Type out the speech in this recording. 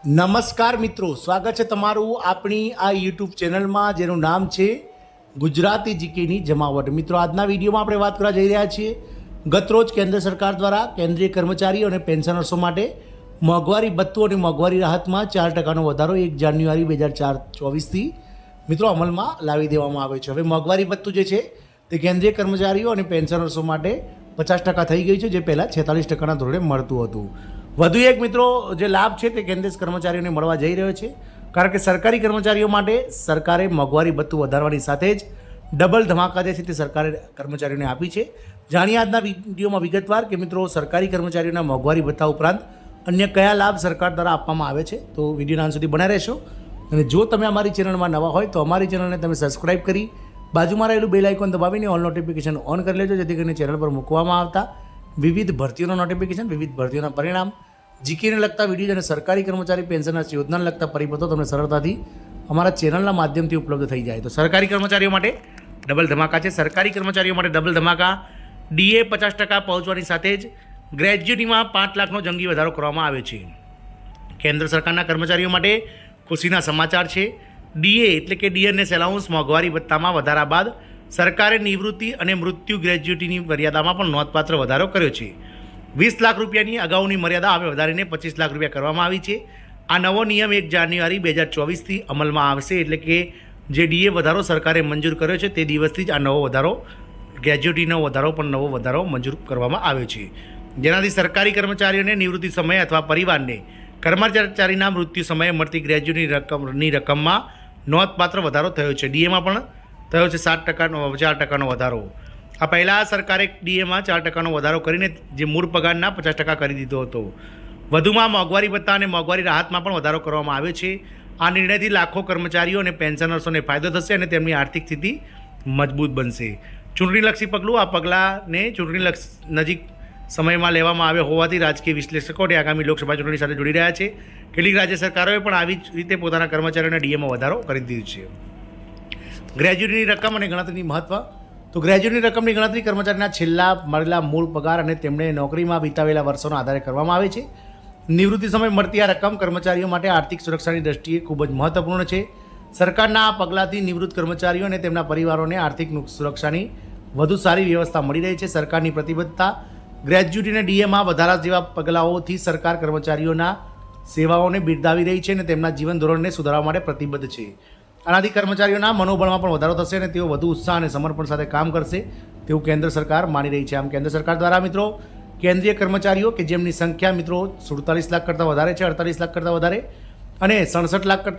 નમસ્કાર મિત્રો, સ્વાગત છે તમારું આપણી આ યુટ્યુબ ચેનલમાં જેનું નામ છે ગુજરાતી જીકેની જમાવટ। મિત્રો, આજના વિડીયોમાં આપણે વાત કરવા જઈ રહ્યા છીએ ગતરોજ કેન્દ્ર સરકાર દ્વારા કેન્દ્રીય કર્મચારીઓ અને પેન્શનર્સો માટે મોંઘવારી ભથ્થું અને મોંઘવારી રાહતમાં 4% વધારો 1 જાન્યુઆરી 2024થી મિત્રો અમલમાં લાવી દેવામાં આવ્યો છે। હવે મોંઘવારી ભથ્થું જે છે તે કેન્દ્રીય કર્મચારીઓ અને પેન્શનર્સો માટે 50% થઈ ગયું છે, જે પહેલાં 46%ના ધોરણે મળતું હતું। વધુ એક મિત્રો જે લાભ છે તે કેન્દ્રીય કર્મચારીઓને મળવા જઈ રહ્યો છે, કારણ કે સરકારી કર્મચારીઓ માટે સરકારે મોંઘવારી ભથ્થું વધારવાની સાથે જ ડબલ ધમાકા જે છે તે સરકારે કર્મચારીઓને આપી છે। જાણીએ આજના વિડીયોમાં વિગતવાર કે મિત્રો સરકારી કર્મચારીઓના મોંઘવારી ભથ્થા ઉપરાંત અન્ય કયા લાભ સરકાર દ્વારા આપવામાં આવે છે। તો વિડીયોના અંત સુધી બન્યા રહેશો અને જો તમે અમારી ચેનલમાં નવા હોય તો અમારી ચેનલને તમે સબસ્ક્રાઇબ કરી બાજુમાં રહેલું બેલ આઇકોન દબાવીને ઓલ નોટિફિકેશન ઓન કરી લેજો, જેથી કરીને ચેનલ પર મૂકવામાં આવતા વિવિધ ભરતીઓના નોટિફિકેશન, વિવિધ ભરતીઓના પરિણામ, જીકેને લગતા વિડીયો અને સરકારી કર્મચારી પેન્શનર્સ યોજનાને લગતા પરિપત્રો તમને સરળતાથી અમારા ચેનલના માધ્યમથી ઉપલબ્ધ થઈ જાય। તો સરકારી કર્મચારીઓ માટે ડબલ ધમાકા છે। સરકારી કર્મચારીઓ માટે ડબલ ધમાકા, ડીએ 50% પહોંચવાની સાથે જ ગ્રેજ્યુટીમાં 5 લાખનો જંગી વધારો કરવામાં આવ્યો છે। કેન્દ્ર સરકારના કર્મચારીઓ માટે ખુશીના સમાચાર છે। ડીએ એટલે કે ડીએનએસ એલાઉન્સ મોંઘવારી ભથ્થામાં વધારા બાદ સરકારે નિવૃત્તિ અને મૃત્યુ ગ્રેજ્યુટીની મર્યાદામાં પણ નોંધપાત્ર વધારો કર્યો છે। 20 લાખ રૂપિયાની અગાઉની મર્યાદા હવે વધારીને 25 લાખ રૂપિયા કરવામાં આવી છે। આ નવો નિયમ 1 જાન્યુઆરી 2024થી અમલમાં આવશે, એટલે કે જે ડીએ વધારો સરકારે મંજૂર કર્યો છે તે દિવસથી જ આ નવો વધારો, ગ્રેજ્યુટીનો વધારો પણ નવો વધારો મંજૂર કરવામાં આવ્યો છે, જેનાથી સરકારી કર્મચારીઓને નિવૃત્તિ સમયે અથવા પરિવારને કર્મચારીના મૃત્યુ સમયે મળતી ગ્રેજ્યુટીની રકમમાં નોંધપાત્ર વધારો થયો છે। ડીએમાં પણ થયો છે 4% વધારો। આ પહેલાં સરકારે ડીએમાં 4%નો વધારો કરીને જે મૂળ પગારના 50% કરી દીધો હતો। વધુમાં મોંઘવારી ભથ્થા અને મોંઘવારી રાહતમાં પણ વધારો કરવામાં આવ્યો છે। આ નિર્ણયથી લાખો કર્મચારીઓ અને પેન્શનર્સોને ફાયદો થશે અને તેમની આર્થિક સ્થિતિ મજબૂત બનશે। ચૂંટણીલક્ષી પગલું, આ પગલાંને ચૂંટણી નજીક સમયમાં લેવામાં આવ્યો હોવાથી રાજકીય વિશ્લેષકોને આગામી લોકસભા ચૂંટણી સાથે જોડી રહ્યા છે। કેટલીક રાજ્ય સરકારોએ પણ આવી જ રીતે પોતાના કર્મચારીઓના ડીએમાં વધારો કરી દીધો છે। ગ્રેજ્યુટીની રકમ અને ગણતરીની મહત્વ, તો ગ્રેજ્યુટીની રકમની ગણતરી કર્મચારીના છેલ્લા મળેલા મૂળ પગાર અને તેમણે નોકરીમાં વિતાવેલા વર્ષોના આધારે કરવામાં આવે છે। નિવૃત્તિ સમયે મળતી આ રકમ કર્મચારીઓ માટે આર્થિક સુરક્ષાની દ્રષ્ટિએ ખૂબ જ મહત્વપૂર્ણ છે। સરકારના આ પગલાંથી નિવૃત્ત કર્મચારીઓ અને તેમના પરિવારોને આર્થિક સુરક્ષાની વધુ સારી વ્યવસ્થા મળી રહી છે। સરકારની પ્રતિબદ્ધતા ગ્રેજ્યુટી અને ડીએમાં વધારા જેવા પગલાઓથી સરકાર કર્મચારીઓના સેવાઓને બિરદાવી રહી છે અને તેમના જીવન ધોરણને સુધારવા માટે પ્રતિબદ્ધ છે। આનાથી કર્મચારીઓના મનોબળમાં પણ વધારો થશે અને તેઓ વધુ ઉત્સાહ અને સમર્પણ સાથે કામ કરશે તેવું કેન્દ્ર સરકાર માની રહી છે। આમ કેન્દ્ર સરકાર દ્વારા મિત્રો કેન્દ્રીય કર્મચારીઓ કે જેમની સંખ્યા મિત્રો 47 લાખ કરતાં વધારે છે, 48 લાખ કરતાં વધારે અને 67 લાખ કરતાં